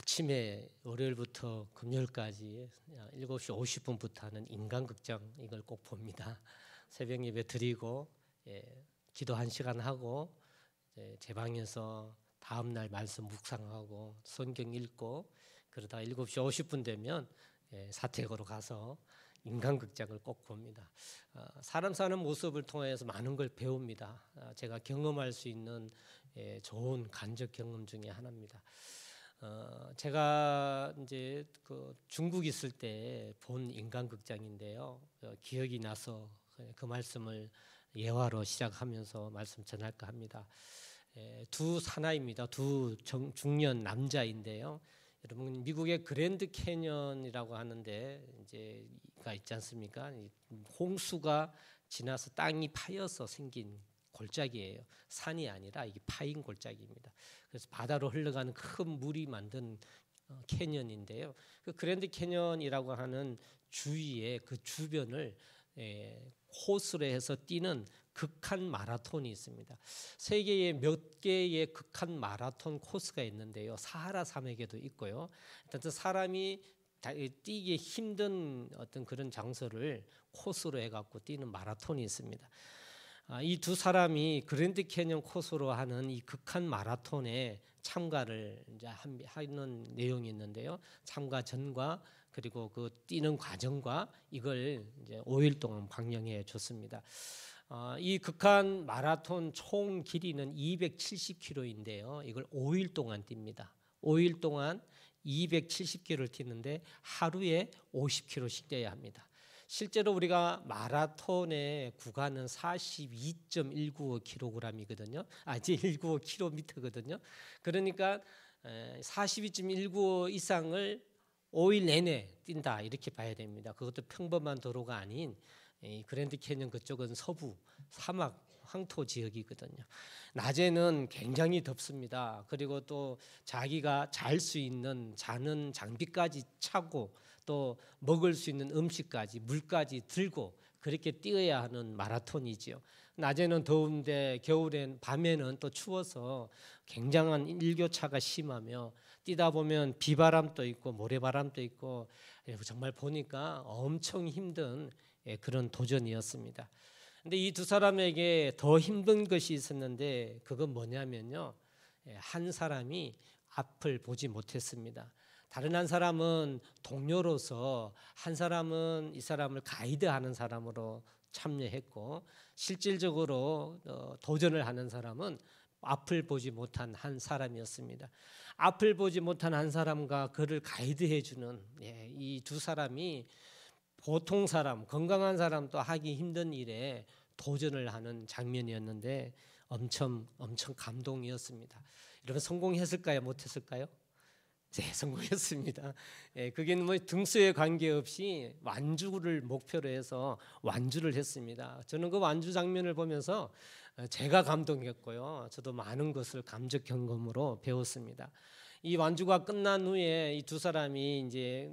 아침에 월요일부터 금요일까지 7시 50분부터 하는 인간극장, 이걸 꼭 봅니다. 새벽 예배 드리고 기도 1시간 하고 제 방에서 다음날 말씀 묵상하고 성경 읽고 그러다 7시 50분 되면 사택으로 가서 인간극장을 꼭 봅니다. 사람 사는 모습을 통해서 많은 걸 배웁니다. 제가 경험할 수 있는 좋은 간접 경험 중에 하나입니다. 제가 이제 그 중국 있을 때 본 인간극장인데요. 기억이 나서 그 말씀을 예화로 시작하면서 말씀 전할까 합니다. 두 사나이입니다. 두 중년 남자인데요. 여러분 미국의 그랜드 캐년이라고 하는데 이제가 있지 않습니까? 홍수가 지나서 땅이 파여서 생긴 골짜기예요. 산이 아니라 이게 파인 골짜기입니다. 그래서 바다로 흘러가는 큰 물이 만든 캐년인데요. 그 그랜드 캐년이라고 하는 주위에 그 주변을 코스로 해서 뛰는 극한 마라톤이 있습니다. 세계에 몇 개의 극한 마라톤 코스가 있는데요. 사하라 산맥에도 있고요. 일단 사람이 뛰기 힘든 어떤 그런 장소를 코스로 해갖고 뛰는 마라톤이 있습니다. 이 두 사람이 그랜드 캐년 코스로 하는 이 극한 마라톤에 참가를 이제 하는 내용이 있는데요. 참가 전과 그리고 그 뛰는 과정과 이걸 이제 5일 동안 방영해 줬습니다. 이 극한 마라톤 총 길이는 270km인데요. 이걸 5일 동안 뜁니다. 5일 동안 270km를 뛰는데 하루에 50km씩 뛰어야 합니다. 실제로 우리가 마라톤의 구간은 42.195kg이거든요. 195km거든요. 그러니까 42.195 이상을 5일 내내 뛴다 이렇게 봐야 됩니다. 그것도 평범한 도로가 아닌 그랜드 캐년 그쪽은 서부 사막 황토 지역이거든요. 낮에는 굉장히 덥습니다. 그리고 또 자기가 잘 수 있는 자는 장비까지 차고 또 먹을 수 있는 음식까지 물까지 들고 그렇게 뛰어야 하는 마라톤이지요. 낮에는 더운데 겨울엔 밤에는 또 추워서 굉장한 일교차가 심하며 뛰다 보면 비바람도 있고 모래바람도 있고 정말 보니까 엄청 힘든 그런 도전이었습니다. 근데 이 두 사람에게 더 힘든 것이 있었는데 그건 뭐냐면요. 한 사람이 앞을 보지 못했습니다. 다른 한 사람은 동료로서 한 사람은 이 사람을 가이드하는 사람으로 참여했고 실질적으로 도전을 하는 사람은 앞을 보지 못한 한 사람이었습니다. 앞을 보지 못한 한 사람과 그를 가이드해 주는 이 두 사람이 보통 사람, 건강한 사람도 하기 힘든 일에 도전을 하는 장면이었는데 엄청 감동이었습니다. 여러분 성공했을까요? 못했을까요? 네, 성공했습니다. 그게 뭐 등수에 관계없이 완주를 목표로 해서 완주를 했습니다. 저는 그 완주 장면을 보면서 제가 감동했고요. 저도 많은 것을 감적 경험으로 배웠습니다. 이 완주가 끝난 후에 이 두 사람이 이제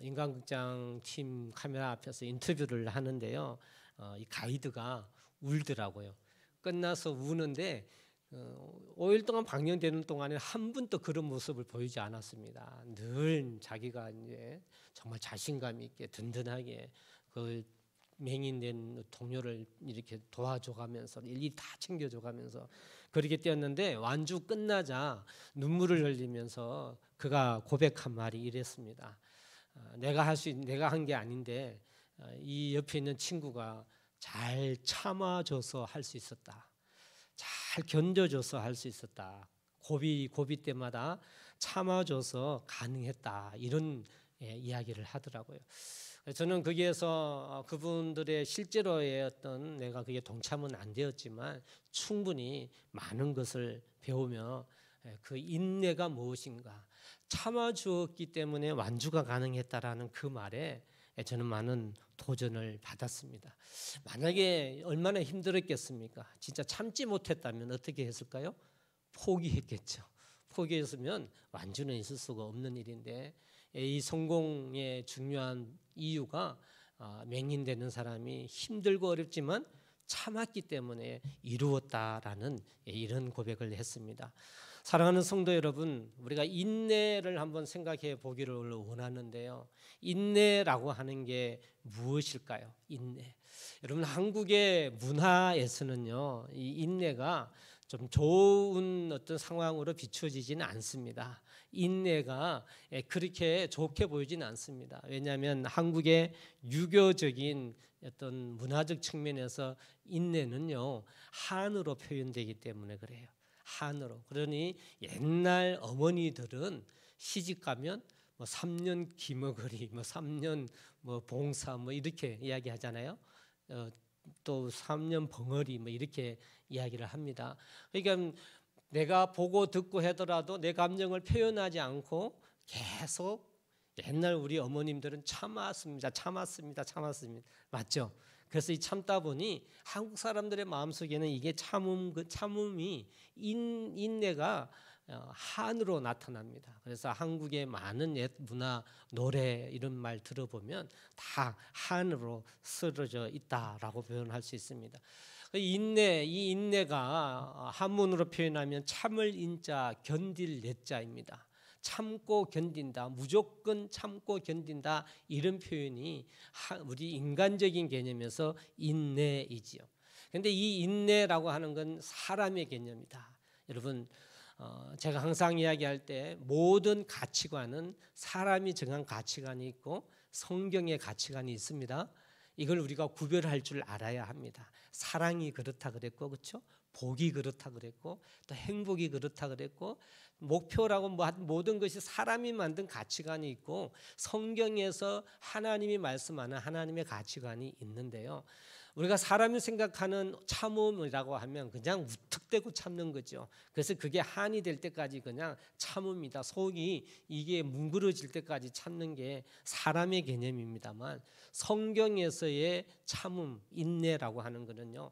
인간극장 팀 카메라 앞에서 인터뷰를 하는데요. 이 가이드가 울더라고요. 끝나서 우는데 5일 동안 방영되는 동안에 한 번도 그런 모습을 보이지 않았습니다. 늘 자기가 이제 정말 자신감 있게 든든하게 그 맹인된 동료를 이렇게 도와줘가면서 일일이 다 챙겨줘가면서 그렇게 뛰었는데 완주 끝나자 눈물을 흘리면서 그가 고백한 말이 이랬습니다. 내가 한 게 아닌데 이 옆에 있는 친구가 잘 참아줘서 할 수 있었다. 잘 견뎌줘서 할 수 있었다. 고비 때마다 참아줘서 가능했다. 이런 이야기를 하더라고요. 저는 거기에서 그분들의 실제로의 어떤 내가 그게 동참은 안 되었지만 충분히 많은 것을 배우며 그 인내가 무엇인가 참아주었기 때문에 완주가 가능했다라는 그 말에 저는 많은 도전을 받았습니다. 만약에 얼마나 힘들었겠습니까? 진짜 참지 못했다면 어떻게 했을까요? 포기했겠죠. 포기했으면 완주는 있을 수가 없는 일인데 이 성공의 중요한 이유가 맹인되는 사람이 힘들고 어렵지만 참았기 때문에 이루었다라는 이런 고백을 했습니다. 사랑하는 성도 여러분, 우리가 인내를 한번 생각해 보기를 원하는데요. 인내라고 하는 게 무엇일까요? 인내. 여러분, 한국의 문화에서는요, 이 인내가 좀 좋은 어떤 상황으로 비춰지지는 않습니다. 인내가 그렇게 좋게 보이지는 않습니다. 왜냐하면 한국의 유교적인 어떤 문화적 측면에서 인내는요, 한으로 표현되기 때문에 그래요. 한으로. 그러니 옛날 어머니들은 시집 가면 뭐 3년 기머거리, 뭐 3년 뭐 봉사 뭐 이렇게 이야기하잖아요. 또 3년 벙어리 뭐 이렇게 이야기를 합니다. 그러니까 내가 보고 듣고 하더라도 내 감정을 표현하지 않고 계속 옛날 우리 어머님들은 참았습니다. 맞죠? 그래서 이 참다 보니 한국 사람들의 마음속에는 이게 참음이 인내가 한으로 나타납니다. 그래서 한국의 많은 옛 문화, 노래 이런 말 들어보면 다 한으로 쓰러져 있다라고 표현할 수 있습니다. 이 인내가 한문으로 표현하면 참을 인자, 견딜 내자입니다. 참고 견딘다, 무조건 참고 견딘다, 이런 표현이 우리 인간적인 개념에서 인내이지요. 그런데 이 인내라고 하는 건 사람의 개념이다. 여러분, 제가 항상 이야기할 때 모든 가치관은 사람이 정한 가치관이 있고 성경의 가치관이 있습니다. 이걸 우리가 구별할 줄 알아야 합니다. 사랑이 그렇다 그랬고, 그렇죠? 복이 그렇다 그랬고, 또 행복이 그렇다 그랬고, 목표라고 모든 것이 사람이 만든 가치관이 있고, 성경에서 하나님이 말씀하는 하나님의 가치관이 있는데요. 우리가 사람이 생각하는 참음이라고 하면 그냥 무턱대고 참는 거죠. 그래서 그게 한이 될 때까지 그냥 참음이다. 속이 이게 뭉그러질 때까지 참는 게 사람의 개념입니다만, 성경에서의 참음, 인내라고 하는 것은요,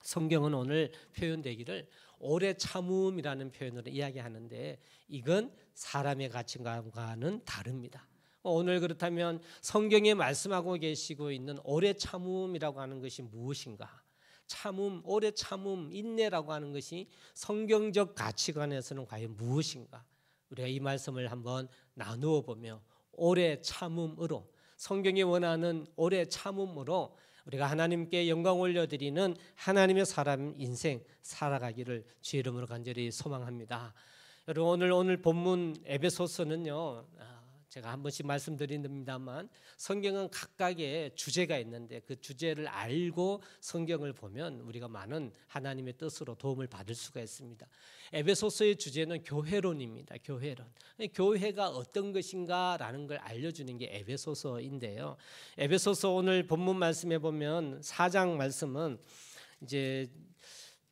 성경은 오늘 표현되기를 오래 참음이라는 표현으로 이야기하는데, 이건 사람의 가치관과는 다릅니다. 오늘 그렇다면 성경에 말씀하고 계시고 있는 오래 참음이라고 하는 것이 무엇인가? 참음, 오래 참음, 인내라고 하는 것이 성경적 가치관에서는 과연 무엇인가? 우리가 이 말씀을 한번 나누어 보며 오래 참음으로, 성경이 원하는 오래 참음으로 우리가 하나님께 영광 올려드리는 하나님의 사람 인생 살아가기를 주의 이름으로 간절히 소망합니다. 여러분, 오늘 본문 에베소서는요, 제가 한 번씩 말씀드립니다만 성경은 각각의 주제가 있는데 그 주제를 알고 성경을 보면 우리가 많은 하나님의 뜻으로 도움을 받을 수가 있습니다. 에베소서의 주제는 교회론입니다. 교회론. 교회가 어떤 것인가라는 걸 알려주는 게 에베소서인데요. 에베소서 오늘 본문 말씀해 보면 4장 말씀은 이제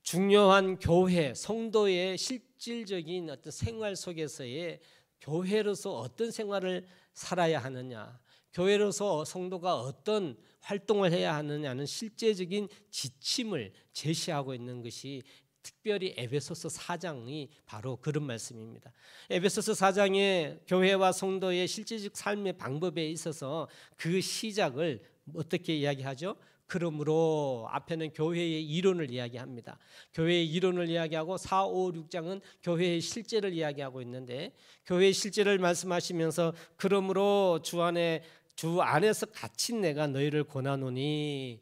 중요한 교회, 성도의 실질적인 어떤 생활 속에서의 교회로서 어떤 생활을 살아야 하느냐, 교회로서 성도가 어떤 활동을 해야 하느냐는 실제적인 지침을 제시하고 있는 것이 특별히 에베소서 4장이 바로 그런 말씀입니다. 에베소서 4장의 교회와 성도의 실제적 삶의 방법에 있어서 그 시작을 어떻게 이야기하죠? 그러므로 앞에는 교회의 이론을 이야기합니다. 교회의 이론을 이야기하고 4, 5, 6장은 교회의 실제를 이야기하고 있는데, 교회의 실제를 말씀하시면서 그러므로 주 안에서 갇힌 내가 너희를 권하노니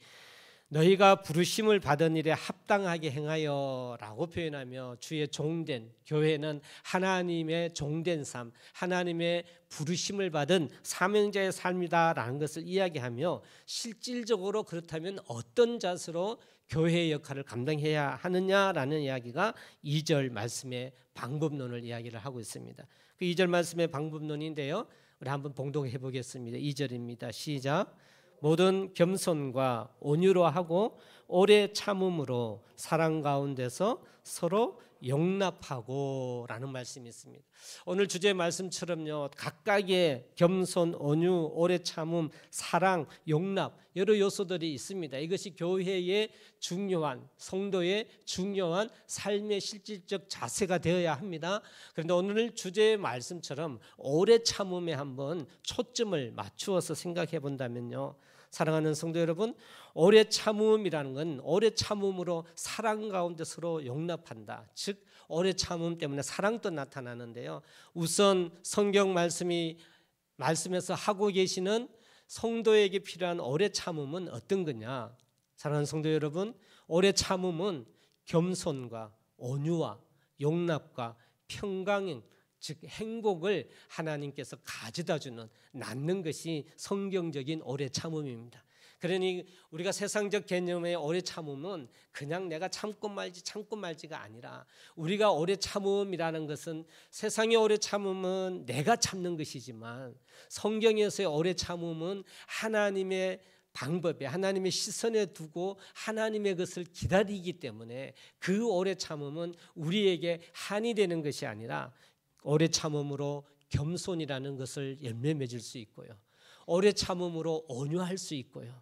너희가 부르심을 받은 일에 합당하게 행하여 라고 표현하며, 주의 종된, 교회는 하나님의 종된 삶, 하나님의 부르심을 받은 사명자의 삶이다라는 것을 이야기하며, 실질적으로 그렇다면 어떤 자세로 교회의 역할을 감당해야 하느냐라는 이야기가 2절 말씀의 방법론을 이야기를 하고 있습니다. 그 2절 말씀의 방법론인데요, 우리 한번 봉독해 보겠습니다. 2절입니다. 시작. 모든 겸손과 온유로 하고 오래 참음으로 사랑 가운데서 서로 용납하고 라는 말씀이 있습니다. 오늘 주제 말씀처럼요, 각각의 겸손, 온유, 오래 참음, 사랑, 용납 여러 요소들이 있습니다. 이것이 교회의 중요한, 성도의 중요한 삶의 실질적 자세가 되어야 합니다. 그런데 오늘 주제의 말씀처럼 오래 참음에 한번 초점을 맞추어서 생각해 본다면요, 사랑하는 성도 여러분, 오래 참음이라는 건 오래 참음으로 사랑 가운데 서로 용납한다. 즉 오래 참음 때문에 사랑도 나타나는데요. 우선 성경 말씀에서 하고 계시는 성도에게 필요한 오래 참음은 어떤 거냐? 사랑하는 성도 여러분, 오래 참음은 겸손과 온유와 용납과 평강, 즉 행복을 하나님께서 가져다 주는, 낳는 것이 성경적인 오래 참음입니다. 그러니 우리가 세상적 개념의 오래 참음은 그냥 내가 참고 말지가 아니라, 우리가 오래 참음이라는 것은, 세상의 오래 참음은 내가 참는 것이지만 성경에서의 오래 참음은 하나님의 방법에, 하나님의 시선에 두고 하나님의 것을 기다리기 때문에 그 오래 참음은 우리에게 한이 되는 것이 아니라 오래 참음으로 겸손이라는 것을 열매 맺을 수 있고요, 오래 참음으로 온유할 수 있고요,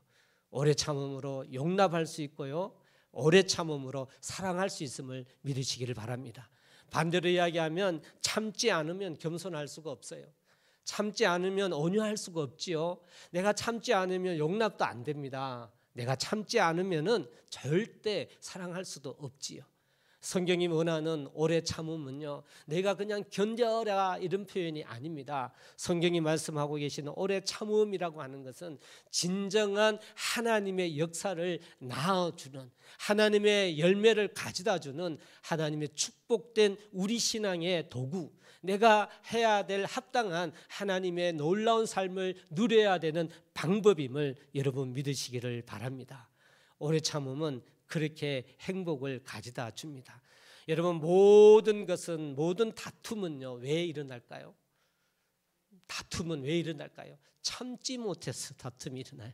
오래 참음으로 용납할 수 있고요, 오래 참음으로 사랑할 수 있음을 믿으시기를 바랍니다. 반대로 이야기하면 참지 않으면 겸손할 수가 없어요. 참지 않으면 온유할 수가 없지요. 내가 참지 않으면 용납도 안 됩니다. 내가 참지 않으면은 절대 사랑할 수도 없지요. 성경이 원하는 오래 참음은요, 내가 그냥 견뎌라 이런 표현이 아닙니다. 성경이 말씀하고 계시는 오래 참음이라고 하는 것은 진정한 하나님의 역사를 낳아주는, 하나님의 열매를 가져다 주는 하나님의 축복된 우리 신앙의 도구, 내가 해야 될 합당한 하나님의 놀라운 삶을 누려야 되는 방법임을 여러분 믿으시기를 바랍니다. 오래 참음은 그렇게 행복을 가져다 줍니다. 여러분, 모든 다툼은요, 왜 일어날까요? 다툼은 왜 일어날까요? 참지 못해서 다툼이 일어나요.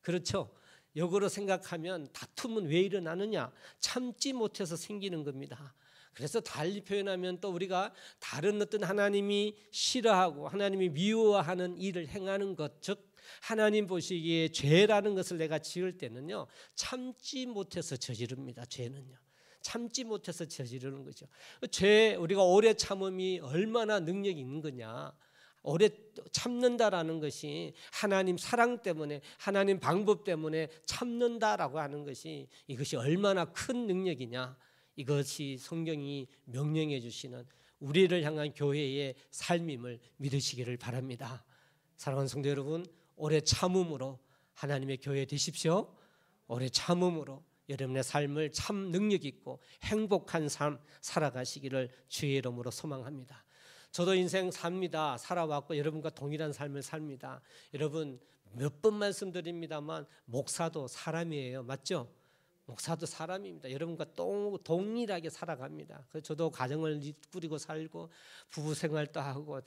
그렇죠? 역으로 생각하면 다툼은 왜 일어나느냐? 참지 못해서 생기는 겁니다. 그래서 달리 표현하면 또 우리가 다른 어떤 하나님이 싫어하고 하나님이 미워하는 일을 행하는 것, 즉 하나님 보시기에 죄라는 것을 내가 지을 때는요, 참지 못해서 저지릅니다. 죄는요, 참지 못해서 저지르는 거죠. 우리가 오래 참음이 얼마나 능력이 있는 거냐? 오래 참는다라는 것이 하나님 사랑 때문에, 하나님 방법 때문에 참는다라고 하는 것이, 이것이 얼마나 큰 능력이냐? 이것이 성경이 명령해 주시는 우리를 향한 교회의 삶임을 믿으시기를 바랍니다. 사랑하는 성도 여러분, 오래 참음으로 하나님의 교회 되십시오. 오래 참음으로 여러분의 삶을 참 능력 있고 행복한 삶 살아가시기를 주의 이름으로 소망합니다. 저도 인생 살아왔고 여러분과 동일한 삶을 삽니다. 여러분, 몇 번 말씀드립니다만 목사도 사람이에요. 맞죠? 목사도 사람입니다. 여러분과 동일하게 살아갑니다. 그래서 저도 가정을 꾸리고 살고 부부 생활도 하고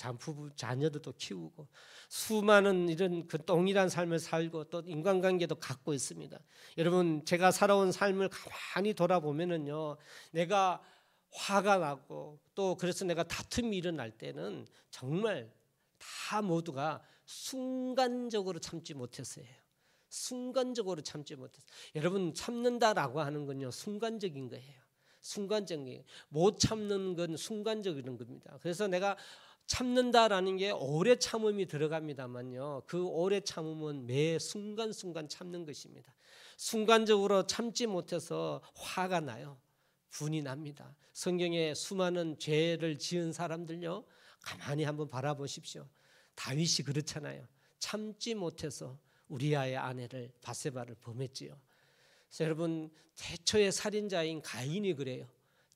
자녀도 키우고 수많은 이런 그 동일한 삶을 살고 또 인간관계도 갖고 있습니다. 여러분, 제가 살아온 삶을 가만히 돌아보면은요, 내가 화가 나고 또 그래서 내가 다툼이 일어날 때는 정말 다 모두가 순간적으로 참지 못했어요. 순간적으로 참지 못해서. 여러분, 참는다라고 하는 건요, 순간적인 거예요. 순간적인, 못 참는 건 순간적인 겁니다. 그래서 내가 참는다라는 게 오래 참음이 들어갑니다만요, 그 오래 참음은 매 순간순간 참는 것입니다. 순간적으로 참지 못해서 화가 나요. 분이 납니다. 성경에 수많은 죄를 지은 사람들요, 가만히 한번 바라보십시오. 다윗이 그렇잖아요. 참지 못해서 우리아의 아내를 밧세바를 범했지요. 그래서 여러분, 태초의 살인자인 가인이 그래요.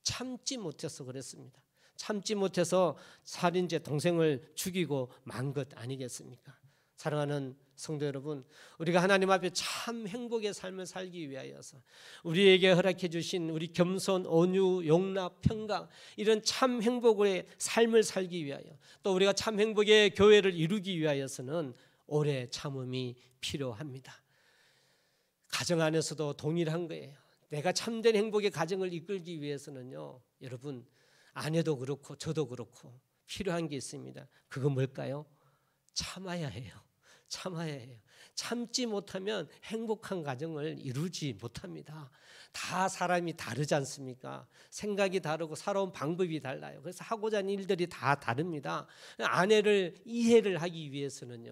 참지 못해서 그랬습니다. 참지 못해서 살인죄 동생을 죽이고 만 것 아니겠습니까? 사랑하는 성도 여러분, 우리가 하나님 앞에 참 행복의 삶을 살기 위하여서 우리에게 허락해 주신 우리 겸손, 온유, 용납, 평강, 이런 참 행복의 삶을 살기 위하여, 또 우리가 참 행복의 교회를 이루기 위하여서는 오래 참음이 필요합니다. 가정 안에서도 동일한 거예요. 내가 참된 행복의 가정을 이끌기 위해서는요, 여러분, 아내도 그렇고 저도 그렇고 필요한 게 있습니다. 그거 뭘까요? 참아야 해요. 참아야 해요. 참지 못하면 행복한 가정을 이루지 못합니다. 다 사람이 다르지 않습니까? 생각이 다르고 살아온 방법이 달라요. 그래서 하고자 하는 일들이 다 다릅니다. 아내를 이해하기 위해서는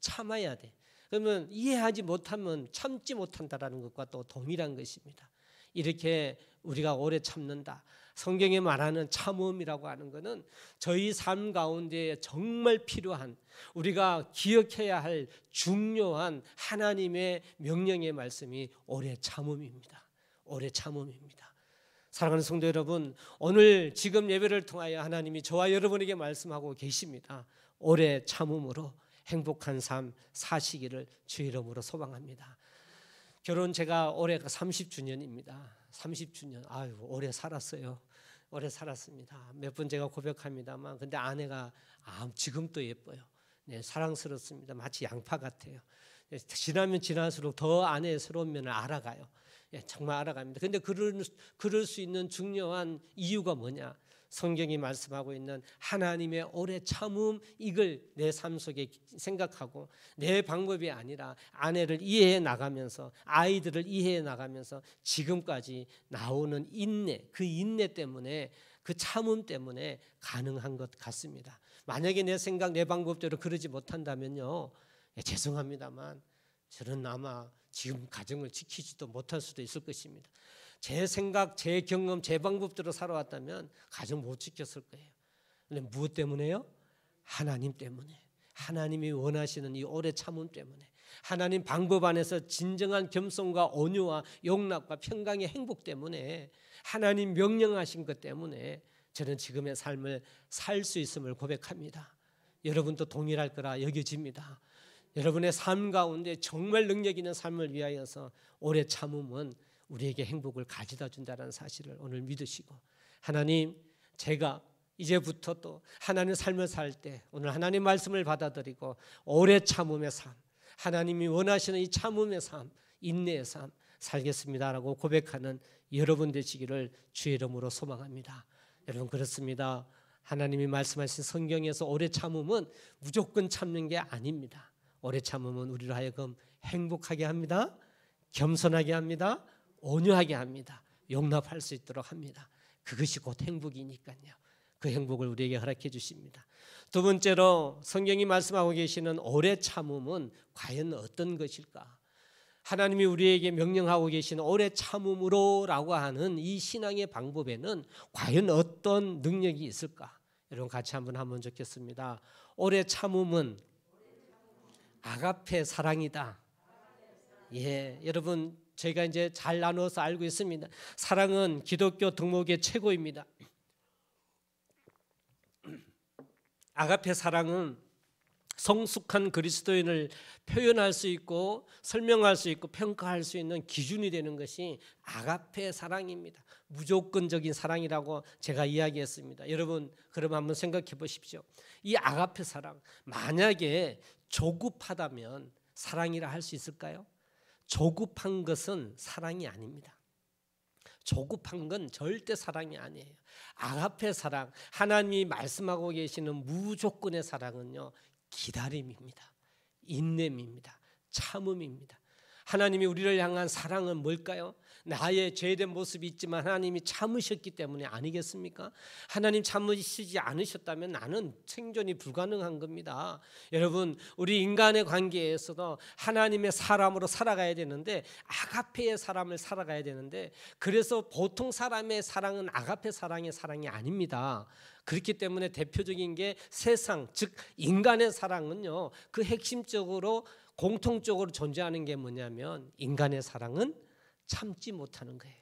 참아야 돼. 그러면 이해하지 못하면 참지 못한다라는 것과 또 동일한 것입니다. 이렇게 우리가 오래 참는다. 성경에 말하는 참음이라고 하는 것은 저희 삶 가운데 정말 필요한, 우리가 기억해야 할 중요한 하나님의 명령의 말씀이 오래 참음입니다. 오래 참음입니다. 사랑하는 성도 여러분, 오늘 지금 예배를 통하여 하나님이 저와 여러분에게 말씀하고 계십니다. 오래 참음으로 행복한 삶 사시기를 주의 이름으로 소망합니다. 결혼 제가 올해가 30주년입니다. 30주년. 아유, 오래 살았어요. 오래 살았습니다. 몇 번 제가 고백합니다만, 근데 아내가 지금도 예뻐요. 네, 사랑스럽습니다. 마치 양파 같아요. 지나면 지날수록 더 아내의 새로운 면을 알아가요. 예, 정말 알아갑니다. 근데 그럴 수 있는 중요한 이유가 뭐냐? 성경이 말씀하고 있는 하나님의 오래 참음, 이걸 내 삶 속에 생각하고 내 방법이 아니라 아내를 이해해 나가면서, 아이들을 이해해 나가면서 지금까지 나오는 인내, 그 인내 때문에, 그 참음 때문에 가능한 것 같습니다. 만약에 내 생각, 내 방법대로 그러지 못한다면요, 죄송합니다만 저는 아마 지금 가정을 지키지도 못할 수도 있을 것입니다. 제 생각, 제 경험, 제 방법대로 살아왔다면 가정 못 지켰을 거예요. 그런데 무엇 때문에요? 하나님 때문에. 하나님이 원하시는 이 오래 참음 때문에. 하나님 방법 안에서 진정한 겸손과 온유와 용납과 평강의 행복 때문에, 하나님 명령하신 것 때문에 저는 지금의 삶을 살 수 있음을 고백합니다. 여러분도 동일할 거라 여겨집니다. 여러분의 삶 가운데 정말 능력 있는 삶을 위하여서 오래 참음은 우리에게 행복을 가져다 준다는 사실을 오늘 믿으시고, 하나님, 제가 이제부터 또 하나님의 삶을 살 때 오늘 하나님 말씀을 받아들이고 오래 참음의 삶, 하나님이 원하시는 이 참음의 삶, 인내의 삶 살겠습니다라고 고백하는 여러분 되시기를 주의 이름으로 소망합니다. 여러분, 그렇습니다. 하나님이 말씀하신 성경에서 오래 참음은 무조건 참는 게 아닙니다. 오래 참음은 우리를 하여금 행복하게 합니다. 겸손하게 합니다. 온유하게 합니다. 용납할 수 있도록 합니다. 그것이 곧 행복이니까요. 그 행복을 우리에게 허락해 주십니다. 두 번째로 성경이 말씀하고 계시는 오래 참음은 과연 어떤 것일까? 하나님이 우리에게 명령하고 계시는 오래 참음으로라고 하는 이 신앙의 방법에는 과연 어떤 능력이 있을까? 여러분, 같이 한번 하면 좋겠습니다. 오래 참음은 아가페 사랑이다. 예, 여러분, 저희가 이제 잘 나눠서 알고 있습니다. 사랑은 기독교 덕목의 최고입니다. 아가페 사랑은 성숙한 그리스도인을 표현할 수 있고 설명할 수 있고 평가할 수 있는 기준이 되는 것이 아가페 사랑입니다. 무조건적인 사랑이라고 제가 이야기했습니다. 여러분, 그럼 한번 생각해 보십시오. 이 아가페 사랑, 만약에 조급하다면 사랑이라 할 수 있을까요? 조급한 것은 사랑이 아닙니다. 조급한 건 절대 사랑이 아니에요. 아가페 사랑, 하나님이 말씀하고 계시는 무조건의 사랑은요, 기다림입니다. 인내입니다. 참음입니다. 하나님이 우리를 향한 사랑은 뭘까요? 나의 죄된 모습이 있지만 하나님이 참으셨기 때문에 아니겠습니까? 하나님 참으시지 않으셨다면 나는 생존이 불가능한 겁니다. 여러분, 우리 인간의 관계에서도 하나님의 사람으로 살아가야 되는데, 아가페의 사람을 살아가야 되는데, 그래서 보통 사람의 사랑은 아가페 사랑의 사랑이 아닙니다. 그렇기 때문에 대표적인 게 세상, 즉 인간의 사랑은요, 그 핵심적으로 공통적으로 존재하는 게 뭐냐면, 인간의 사랑은 참지 못하는 거예요.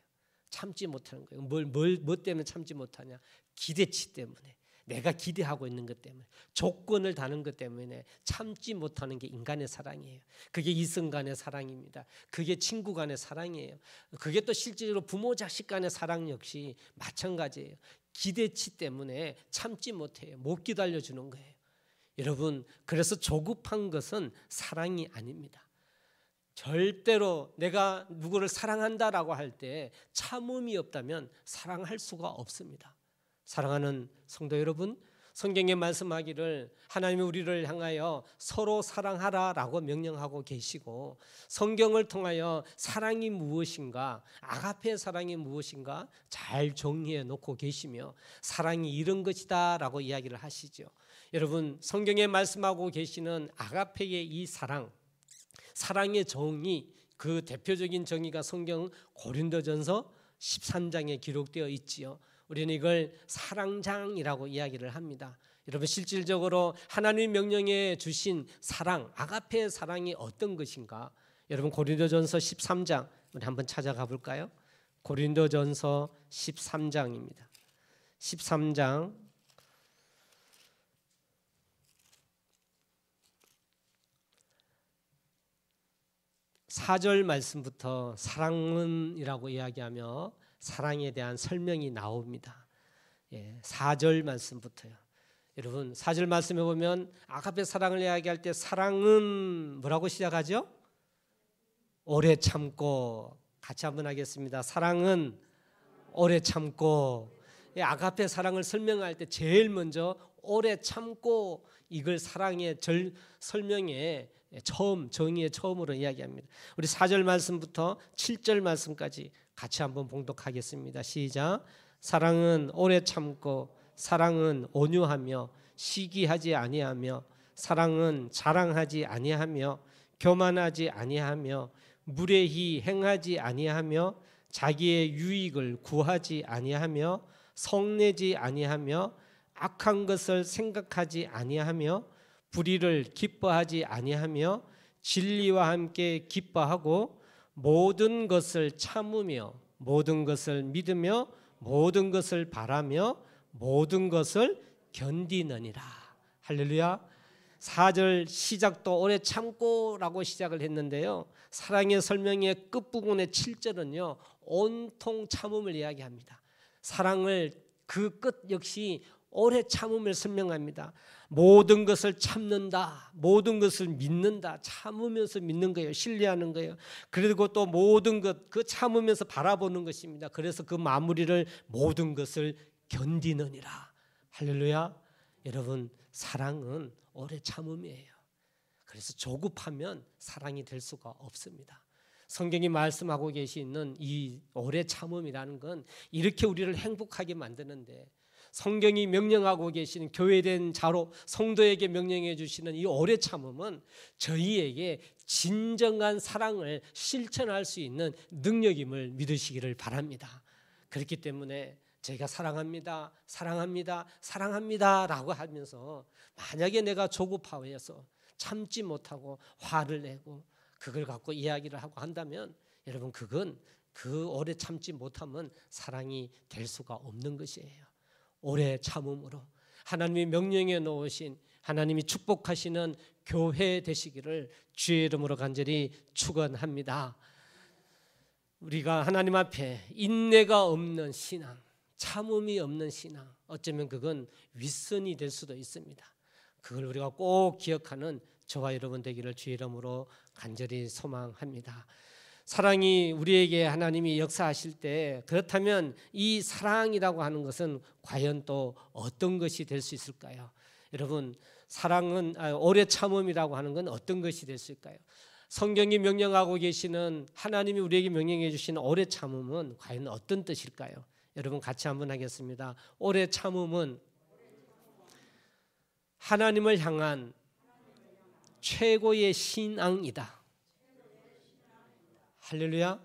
참지 못하는 거예요. 뭐 때문에 참지 못하냐? 기대치 때문에, 내가 기대하고 있는 것 때문에, 조건을 다는 것 때문에 참지 못하는 게 인간의 사랑이에요. 그게 이성 간의 사랑입니다. 그게 친구 간의 사랑이에요. 그게 또 실제로 부모 자식 간의 사랑 역시 마찬가지예요. 기대치 때문에 참지 못해요. 못 기다려 주는 거예요. 여러분, 그래서 조급한 것은 사랑이 아닙니다. 절대로 내가 누구를 사랑한다라고 할 때 참음이 없다면 사랑할 수가 없습니다. 사랑하는 성도 여러분, 성경에 말씀하기를 하나님이 우리를 향하여 서로 사랑하라라고 명령하고 계시고, 성경을 통하여 사랑이 무엇인가, 아가페 사랑이 무엇인가 잘 정리해 놓고 계시며, 사랑이 이런 것이다라고 이야기를 하시죠. 여러분, 성경에 말씀하고 계시는 아가페의 이 사랑, 사랑의 정의, 그 대표적인 정의가 성경 고린도전서 13장에 기록되어 있지요. 우리는 이걸 사랑장이라고 이야기를 합니다. 여러분, 실질적으로 하나님의 명령에 주신 사랑, 아가페의 사랑이 어떤 것인가? 여러분, 고린도전서 13장 우리 한번 찾아가 볼까요? 고린도전서 13장입니다. 13장 4절 말씀부터 사랑은이라고 이야기하며 사랑에 대한 설명이 나옵니다. 4절 말씀부터요. 여러분, 4절 말씀에 보면 아가페 사랑을 이야기할 때 사랑은 뭐라고 시작하죠? 오래 참고. 같이 한번 하겠습니다. 사랑은 오래 참고. 아가페 사랑을 설명할 때 제일 먼저 오래 참고, 이걸 사랑의 설명의 처음, 정의의 처음으로 이야기합니다. 우리 4절 말씀부터 7절 말씀까지 같이 한번 봉독하겠습니다. 시작. 사랑은 오래 참고, 사랑은 온유하며 시기하지 아니하며, 사랑은 자랑하지 아니하며 교만하지 아니하며 무례히 행하지 아니하며 자기의 유익을 구하지 아니하며 성내지 아니하며 악한 것을 생각하지 아니하며 불의를 기뻐하지 아니하며 진리와 함께 기뻐하고 모든 것을 참으며 모든 것을 믿으며 모든 것을 바라며 모든 것을 견디느니라. 할렐루야. 4절 시작도 오래 참고라고 시작을 했는데요, 사랑의 설명의 끝부분의 7절은요 온통 참음을 이야기합니다. 사랑을 그 끝 역시 오래 참음을 설명합니다. 모든 것을 참는다, 모든 것을 믿는다, 참으면서 믿는 거예요. 신뢰하는 거예요. 그리고 또 모든 것, 그 참으면서 바라보는 것입니다. 그래서 그 마무리를 모든 것을 견디느니라. 할렐루야. 여러분, 사랑은 오래 참음이에요. 그래서 조급하면 사랑이 될 수가 없습니다. 성경이 말씀하고 계시는 이 오래 참음이라는 건 이렇게 우리를 행복하게 만드는데, 성경이 명령하고 계시는 교회된 자로 성도에게 명령해 주시는 이 오래 참음은 저희에게 진정한 사랑을 실천할 수 있는 능력임을 믿으시기를 바랍니다. 그렇기 때문에 저희가 사랑합니다, 사랑합니다, 사랑합니다 라고 하면서 만약에 내가 조급하여서 참지 못하고 화를 내고 그걸 갖고 이야기를 하고 한다면, 여러분, 그건 그 오래 참지 못하면 사랑이 될 수가 없는 것이에요. 오래 참음으로 하나님이 명령해 놓으신, 하나님이 축복하시는 교회 되시기를 주의 이름으로 간절히 축원합니다. 우리가 하나님 앞에 인내가 없는 신앙, 참음이 없는 신앙, 어쩌면 그건 윗선이 될 수도 있습니다. 그걸 우리가 꼭 기억하는 저와 여러분 되기를 주의 이름으로 간절히 소망합니다. 사랑이 우리에게 하나님이 역사하실 때, 그렇다면 이 사랑이라고 하는 것은 과연 또 어떤 것이 될 수 있을까요? 여러분, 사랑은 오래 참음이라고 하는 건 어떤 것이 될 수 있을까요? 성경이 명령하고 계시는, 하나님이 우리에게 명령해 주시는 오래 참음은 과연 어떤 뜻일까요? 여러분, 같이 한번 하겠습니다. 오래 참음은 하나님을 향한 최고의 신앙이다. 할렐루야.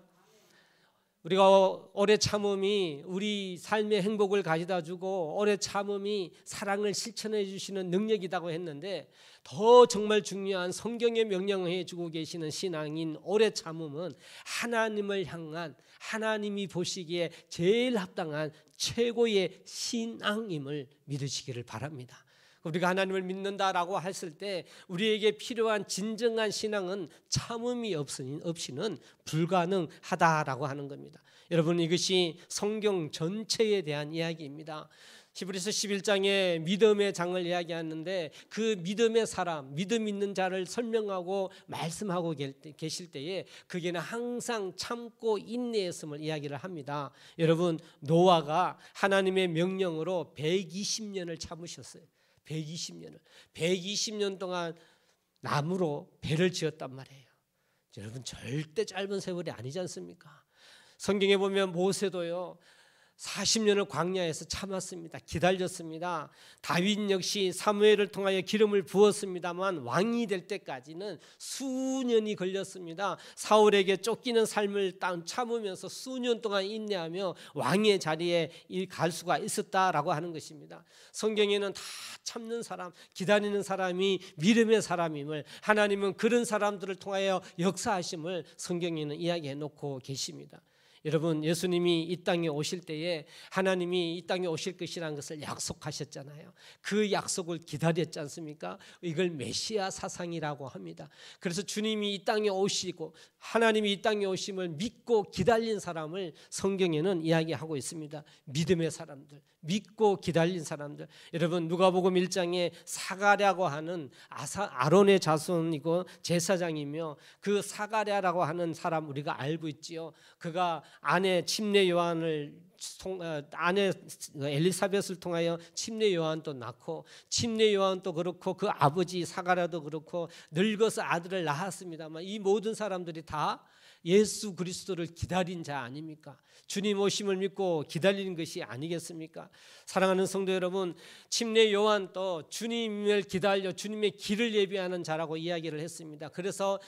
우리가 오래 참음이 우리 삶의 행복을 가져다 주고 오래 참음이 사랑을 실천해 주시는 능력이라고 했는데, 더 정말 중요한 성경의 명령해 주고 계시는 신앙인 오래 참음은 하나님을 향한, 하나님이 보시기에 제일 합당한 최고의 신앙임을 믿으시기를 바랍니다. 우리가 하나님을 믿는다라고 했을 때 우리에게 필요한 진정한 신앙은 참음이 없이는 불가능하다라고 하는 겁니다. 여러분, 이것이 성경 전체에 대한 이야기입니다. 히브리서 11장에 믿음의 장을 이야기하는데, 그 믿음의 사람, 믿음 있는 자를 설명하고 말씀하고 계실 때에 그게는 항상 참고 인내했음을 이야기를 합니다. 여러분, 노아가 하나님의 명령으로 120년을 참으셨어요. 120년 동안 나무로 배를 지었단 말이에요. 여러분, 절대 짧은 세월이 아니지 않습니까? 성경에 보면 모세도요, 40년을 광야에서 참았습니다. 기다렸습니다. 다윗 역시 사무엘을 통하여 기름을 부었습니다만 왕이 될 때까지는 수년이 걸렸습니다. 사울에게 쫓기는 삶을 참으면서 수년 동안 인내하며 왕의 자리에 갈 수가 있었다라고 하는 것입니다. 성경에는 다 참는 사람, 기다리는 사람이 믿음의 사람임을, 하나님은 그런 사람들을 통하여 역사하심을 성경에는 이야기해 놓고 계십니다. 여러분, 예수님이 이 땅에 오실 때에 하나님이 이 땅에 오실 것이라는 것을 약속하셨잖아요. 그 약속을 기다렸지 않습니까? 이걸 메시아 사상이라고 합니다. 그래서 주님이 이 땅에 오시고 하나님이 이 땅에 오심을 믿고 기다린 사람을 성경에는 이야기하고 있습니다. 믿음의 사람들, 믿고 기다린 사람들. 여러분, 누가복음 1장에 사가랴라고 하는 아론의 자손이고 제사장이며 그 사가랴라고 하는 사람 우리가 알고 있지요. 그가 아내 침례 요한을 아내 엘리사벳을 통하여 침례 요한도 낳고, 침례 요한도 그렇고 그 아버지 사가랴도 그렇고 늙어서 아들을 낳았습니다만 이 모든 사람들이 다 예수 그리스도를 기다린 자 아닙니까? 주님 오심을 믿고 기다리는 것이 아니겠습니까? 사랑하는 성도 여러분, 침례 요한도 주님을 기다려 주님의 길을 예비하는 자라고 이야기를 했습니다. 그래서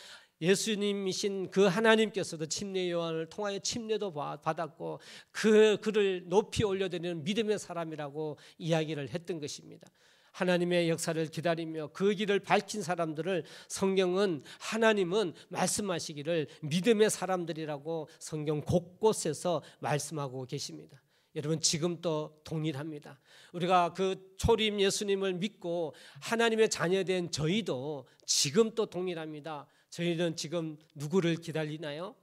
예수님이신 그 하나님께서도 침례 요한을 통하여 침례도 받았고 그를 높이 올려드리는 믿음의 사람이라고 이야기를 했던 것입니다. 하나님의 역사를 기다리며 그 길을 밝힌 사람들을 성경은, 하나님은 말씀하시기를 믿음의 사람들이라고 성경 곳곳에서 말씀하고 계십니다. 여러분, 지금도 동일합니다. 우리가 그 초림 예수님을 믿고 하나님의 자녀된 저희도 지금 또 동일합니다. 저희는 지금 누구를 기다리나요?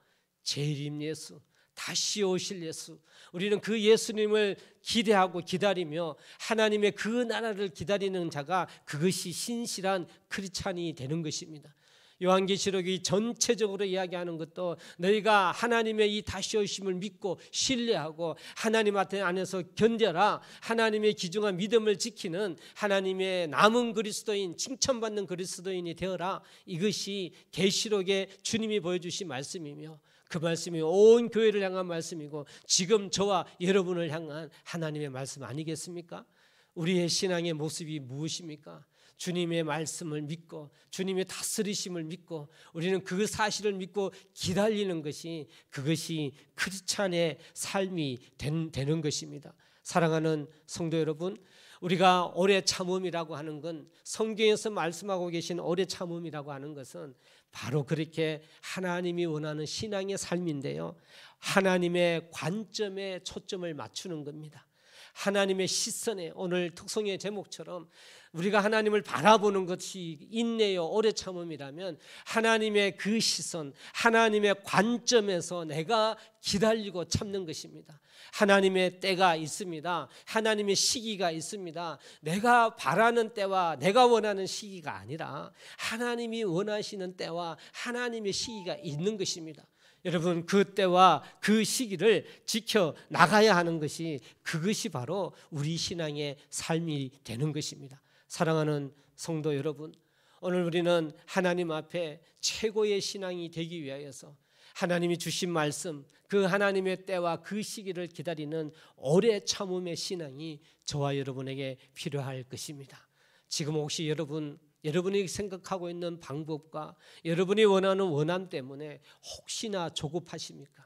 재림 예수, 다시 오실 예수. 우리는 그 예수님을 기대하고 기다리며 하나님의 그 나라를 기다리는 자가, 그것이 신실한 크리스찬이 되는 것입니다. 요한계시록이 전체적으로 이야기하는 것도 너희가 하나님의 이 다시 오심을 믿고 신뢰하고 하나님 안에서 견뎌라, 하나님의 귀중한 믿음을 지키는 하나님의 남은 그리스도인, 칭찬받는 그리스도인이 되어라. 이것이 계시록에 주님이 보여주신 말씀이며 그 말씀이 온 교회를 향한 말씀이고 지금 저와 여러분을 향한 하나님의 말씀 아니겠습니까? 우리의 신앙의 모습이 무엇입니까? 주님의 말씀을 믿고 주님의 다스리심을 믿고 우리는 그 사실을 믿고 기다리는 것이, 그것이 크리스찬의 삶이 되는 것입니다. 사랑하는 성도 여러분, 우리가 오래 참음이라고 하는 건, 성경에서 말씀하고 계신 오래 참음이라고 하는 것은 바로 그렇게 하나님이 원하는 신앙의 삶인데요, 하나님의 관점에 초점을 맞추는 겁니다. 하나님의 시선에, 오늘 특송의 제목처럼 우리가 하나님을 바라보는 것이 인내요 오래 참음이라면 하나님의 그 시선, 하나님의 관점에서 내가 기다리고 참는 것입니다. 하나님의 때가 있습니다. 하나님의 시기가 있습니다. 내가 바라는 때와 내가 원하는 시기가 아니라 하나님이 원하시는 때와 하나님의 시기가 있는 것입니다. 여러분, 그 때와 그 시기를 지켜 나가야 하는 것이, 그것이 바로 우리 신앙의 삶이 되는 것입니다. 사랑하는 성도 여러분, 오늘 우리는 하나님 앞에 최고의 신앙이 되기 위하여서 하나님이 주신 말씀, 그 하나님의 때와 그 시기를 기다리는 오래 참음의 신앙이 저와 여러분에게 필요할 것입니다. 지금 혹시 여러분이 생각하고 있는 방법과 여러분이 원하는 원함 때문에 혹시나 조급하십니까?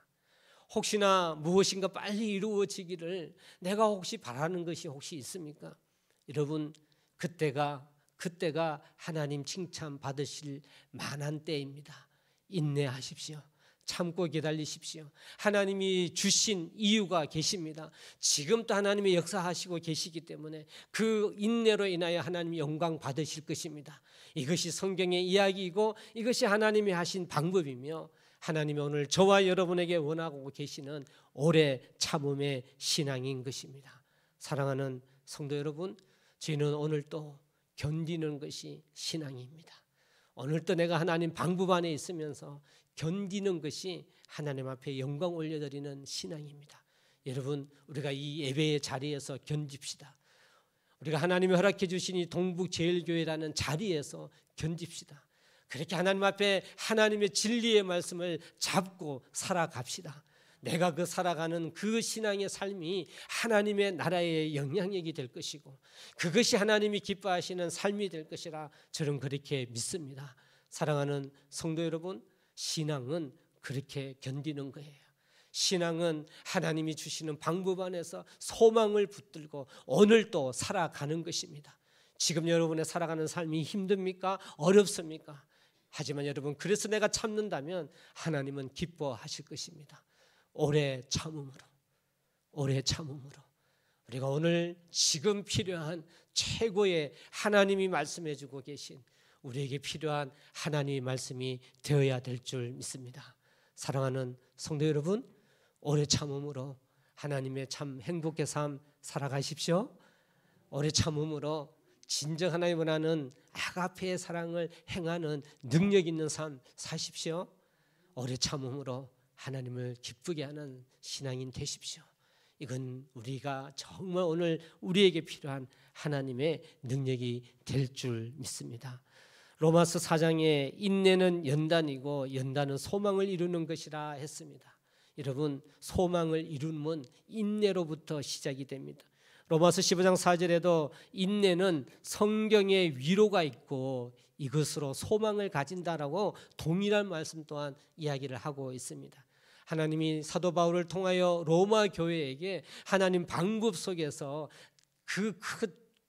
혹시나 무엇인가 빨리 이루어지기를 내가 혹시 바라는 것이 혹시 있습니까? 여러분, 그때가 하나님 칭찬 받으실 만한 때입니다. 인내하십시오. 참고 기다리십시오. 하나님이 주신 이유가 계십니다. 지금도 하나님이 역사하시고 계시기 때문에 그 인내로 인하여 하나님이 영광 받으실 것입니다. 이것이 성경의 이야기이고 이것이 하나님이 하신 방법이며 하나님이 오늘 저와 여러분에게 원하고 계시는 오래 참음의 신앙인 것입니다. 사랑하는 성도 여러분, 저희는 오늘도 견디는 것이 신앙입니다. 오늘도 내가 하나님 방법 안에 있으면서 견디는 것이 하나님 앞에 영광 올려드리는 신앙입니다. 여러분, 우리가 이 예배의 자리에서 견딥시다. 우리가 하나님이 허락해 주신 이 동북제일교회라는 자리에서 견딥시다. 그렇게 하나님 앞에 하나님의 진리의 말씀을 잡고 살아갑시다. 내가 그 살아가는 그 신앙의 삶이 하나님의 나라의 영향력이 될 것이고 그것이 하나님이 기뻐하시는 삶이 될 것이라 저는 그렇게 믿습니다. 사랑하는 성도 여러분, 신앙은 그렇게 견디는 거예요. 신앙은 하나님이 주시는 방법 안에서 소망을 붙들고 오늘도 살아가는 것입니다. 지금 여러분의 살아가는 삶이 힘듭니까? 어렵습니까? 하지만 여러분, 그래서 내가 참는다면 하나님은 기뻐하실 것입니다. 오래 참음으로 우리가 오늘 지금 필요한 최고의 하나님이 말씀해 주고 계신 우리에게 필요한 하나님의 말씀이 되어야 될 줄 믿습니다. 사랑하는 성도 여러분, 오래 참음으로 하나님의 참 행복의 삶 살아가십시오. 오래 참음으로 진정 하나님 원하는 아가페의 사랑을 행하는 능력 있는 삶 사십시오. 오래 참음으로 하나님을 기쁘게 하는 신앙인 되십시오. 이건 우리가 정말 오늘 우리에게 필요한 하나님의 능력이 될 줄 믿습니다. 로마서 4장에 인내는 연단이고 연단은 소망을 이루는 것이라 했습니다. 여러분, 소망을 이루면 인내로부터 시작이 됩니다. 로마서 15장 4절에도 인내는 성경에 위로가 있고 이것으로 소망을 가진다라고 동일한 말씀 또한 이야기를 하고 있습니다. 하나님이 사도 바울을 통하여 로마 교회에게 하나님 방법 속에서 그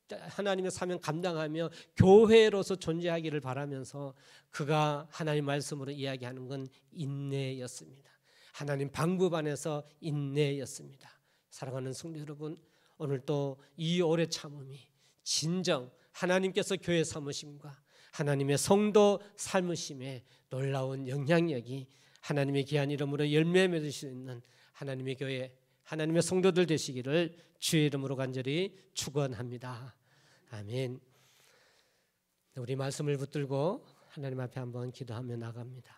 하나님의 사명 감당하며 교회로서 존재하기를 바라면서 그가 하나님 말씀으로 이야기하는 건 인내였습니다. 하나님 방법 안에서 인내였습니다. 사랑하는 성도 여러분, 오늘 또 이 오래 참음이 진정 하나님께서 교회 삼으심과 하나님의 성도 삶으심에 놀라운 영향력이 하나님의 귀한 이름으로 열매 맺을 수 있는 하나님의 교회, 하나님의 성도들 되시기를 주의 이름으로 간절히 축원합니다. 아멘. 우리 말씀을 붙들고 하나님 앞에 한번 기도하며 나갑니다.